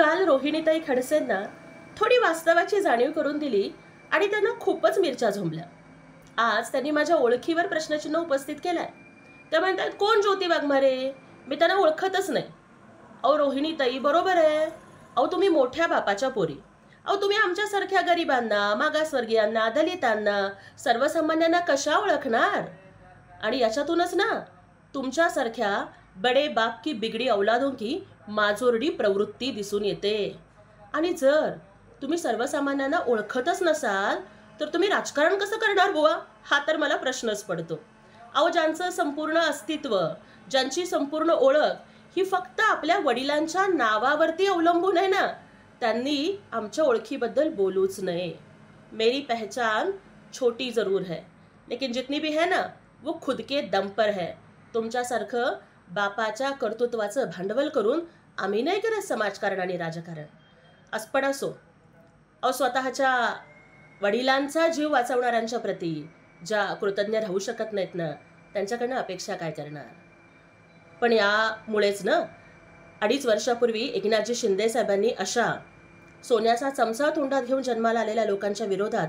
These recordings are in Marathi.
काल रोहिणीताई खडसेंना थोडी वास्तवाची जाणीव करून दिली आणि त्यांना खूपच मिरच्या झोंबल्या। आज त्यांनी माझ्या ओळखीवर प्रश्नचिन्ह उपस्थित केलाय। त्या म्हणतात कोण ज्योती वाघमारे, मी त्यांना ओळखतच नाही। अहो रोहिणीताई बरोबर आहे, अहो तुम्ही मोठ्या बापाच्या पोरी, अहो तुम्ही आमच्यासारख्या गरिबांना, मागासवर्गीयांना, दलितांना, सर्वसामान्यांना कशा ओळखणार? आणि याच्यातूनच ना तुमच्यासारख्या बडे बाप की बिगडी औलादों की माजोरडी प्रवृत्ती दिसून येते। आणि जर तुम्ही सर्वसामान्यांना ओळखतच नसाल तर तुम्ही राजकारण कसं करणार बुवा, हा तर मला प्रश्नच पडतो। अहो ज्यांचं संपूर्ण अस्तित्व, ज्यांची संपूर्ण ओळख ही फक्त आपल्या वडिलांच्या नावावरती अवलंबून आहे ना, त्यांनी आमच्या ओळखीबद्दल बोलूच नये। मेरी पहचान छोटी जरूर है लेकिन जितनी भी है ना वो खुद के दम पर है। तुमच्यासारखं बापाच्या कर्तृत्वाचं भांडवल करून आम्ही नाही करत समाजकारण आणि राजकारण। पण असो, अहो स्वतःच्या वडिलांचा जीव वाचवणाऱ्यांच्या प्रती ज्या कृतज्ञ राहू शकत नाहीत ना, त्यांच्याकडनं अपेक्षा काय करणार? पण यामुळेच ना 2.5 वर्षापूर्वी एकनाथजी शिंदे साहेबांनी अशा सोन्याचा चमचा तोंडात घेऊन जन्माला आलेल्या लोकांच्या विरोधात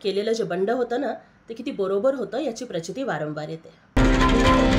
केलेलं जे बंड होतं ना, ते किती बरोबर होतं याची प्रचिती वारंवार येते।